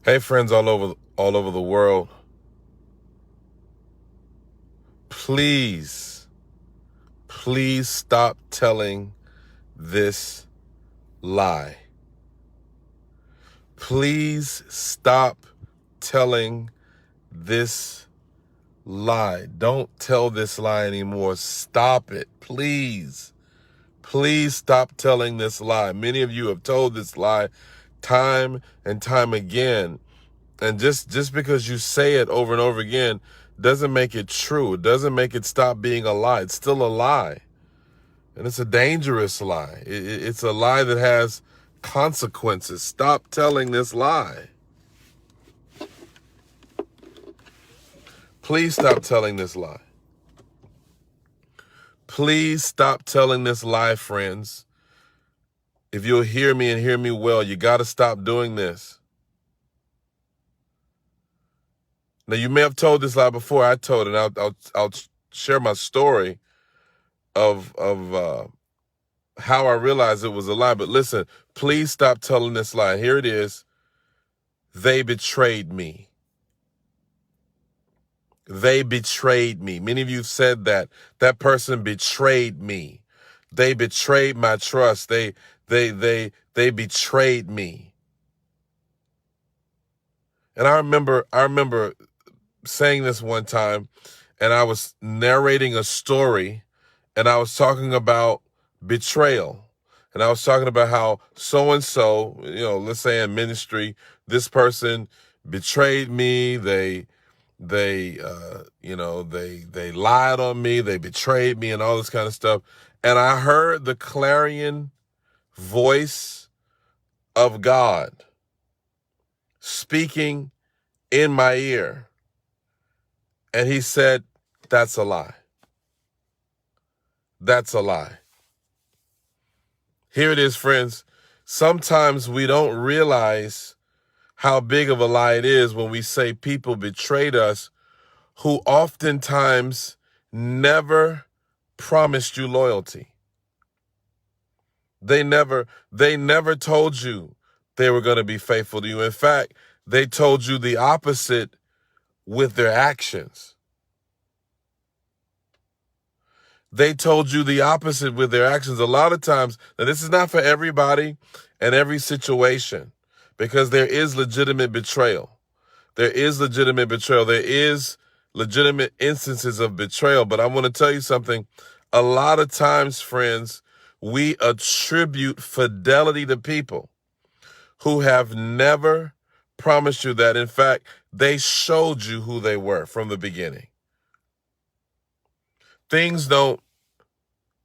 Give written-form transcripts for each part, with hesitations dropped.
Hey friends all over the world. Please, please stop telling this lie. Please stop telling this lie. Don't tell this lie anymore. Stop it. Please. Please stop telling this lie. Many of you have told this lie time and time again. And just because you say it over and over again doesn't make it true. It doesn't make it stop being a lie. It's still a lie. And it's a dangerous lie. It's a lie that has consequences. Stop telling this lie. Please stop telling this lie. Please stop telling this lie, friends. If you'll hear me and hear me well, you got to stop doing this. Now, you may have told this lie before. I told it. I'll share my story of how I realized it was a lie. But listen, please stop telling this lie. Here it is. They betrayed me. They betrayed me. Many of you said that. That person betrayed me. They betrayed my trust. They betrayed me. And I remember saying this one time, and I was narrating a story, and I was talking about betrayal. And I was talking about how so-and-so, let's say in ministry, this person betrayed me. They lied on me. They betrayed me and all this kind of stuff. And I heard the clarion voice of God speaking in my ear. And he said, that's a lie. That's a lie. Here it is, friends. Sometimes we don't realize how big of a lie it is when we say people betrayed us who oftentimes never promised you loyalty. They never told you they were going to be faithful to you. In fact, they told you the opposite with their actions. They told you the opposite with their actions. A lot of times, now this is not for everybody and every situation, because there is legitimate betrayal. There is legitimate betrayal. There is legitimate instances of betrayal. But I want to tell you something. A lot of times, friends, we attribute fidelity to people who have never promised you that. In fact, they showed you who they were from the beginning. Things don't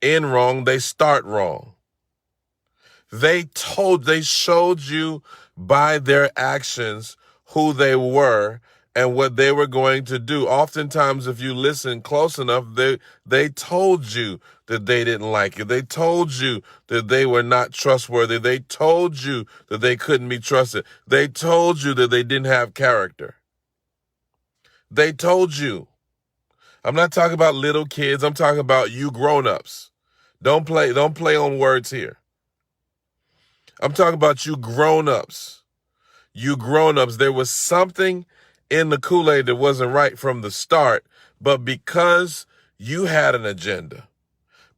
end wrong, they start wrong. They showed you by their actions who they were and what they were going to do. Oftentimes, if you listen close enough, they told you that they didn't like you. They told you that they were not trustworthy. They told you that they couldn't be trusted. They told you that they didn't have character. They told you. I'm not talking about little kids. I'm talking about you grown-ups. Don't play on words here. I'm talking about you grown-ups. You grown-ups, there was something in the Kool-Aid that wasn't right from the start, but because you had an agenda,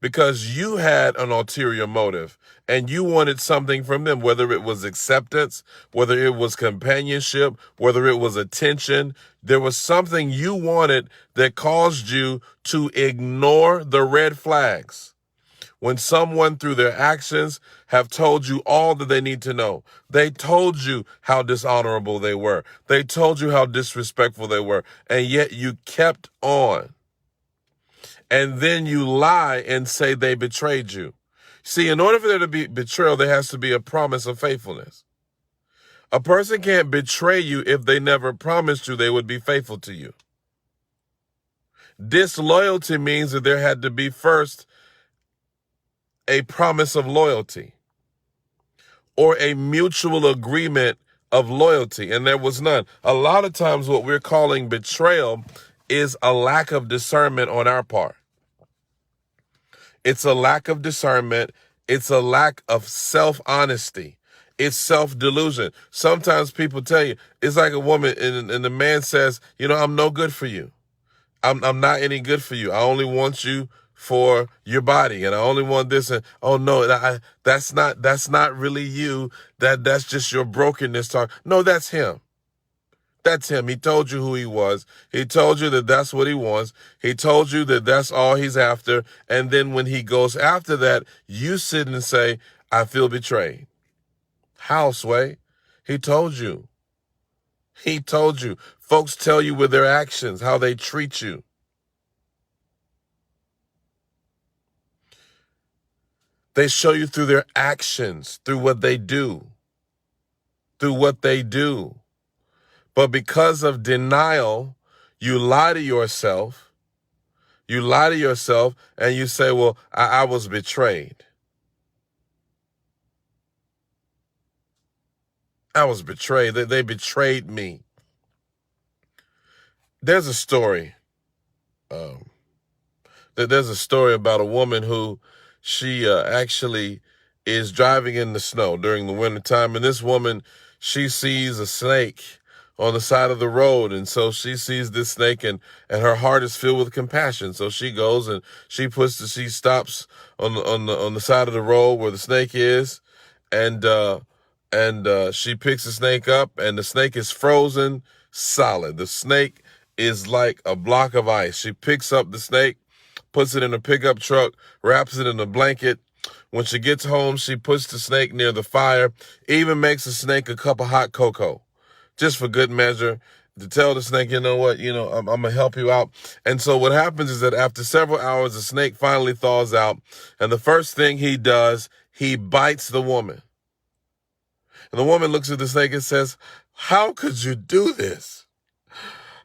because you had an ulterior motive, and you wanted something from them, whether it was acceptance, whether it was companionship, whether it was attention, there was something you wanted that caused you to ignore the red flags. When someone through their actions have told you all that they need to know, they told you how dishonorable they were, they told you how disrespectful they were, and yet you kept on. And then you lie and say they betrayed you. See, in order for there to be betrayal, there has to be a promise of faithfulness. A person can't betray you if they never promised you they would be faithful to you. Disloyalty means that there had to be first a promise of loyalty or a mutual agreement of loyalty, and there was none. A lot of times what we're calling betrayal is a lack of discernment on our part. It's a lack of discernment. It's a lack of self-honesty. It's self-delusion. Sometimes people tell you, it's like a woman and the man says, I'm no good for you. I'm not any good for you. I only want you for your body, and I only want this. And oh no, that's not really you. That's just your brokenness talk. No, that's him. That's him. He told you who he was. He told you that that's what he wants. He told you that that's all he's after. And then when he goes after that, you sit and say, I feel betrayed. How, Sway? He told you. He told you. Folks tell you with their actions, how they treat you. They show you through their actions, through what they do. Through what they do. But because of denial, you lie to yourself. You lie to yourself and you say, well, I was betrayed. I was betrayed. They betrayed me. There's a story. There's a story about a woman who she actually is driving in the snow during the wintertime. And this woman, she sees a snake on the side of the road. And so she sees this snake and her heart is filled with compassion. So she goes and she stops on the side of the road where the snake is. And she picks the snake up and the snake is frozen solid. The snake is like a block of ice. She picks up the snake, puts it in a pickup truck, wraps it in a blanket. When she gets home, she puts the snake near the fire, even makes the snake a cup of hot cocoa, just for good measure, to tell the snake, you know what, I'm going to help you out. And so what happens is that after several hours, the snake finally thaws out. And the first thing he does, he bites the woman. And the woman looks at the snake and says, how could you do this?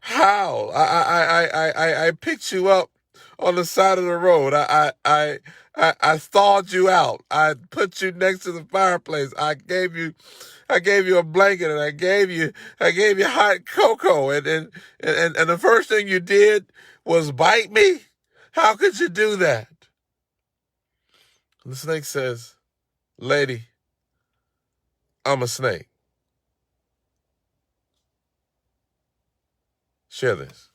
How? I picked you up on the side of the road. I thawed you out. I put you next to the fireplace. I gave you a blanket and I gave you hot cocoa. And the first thing you did was bite me? How could you do that? And the snake says, lady, I'm a snake. Share this.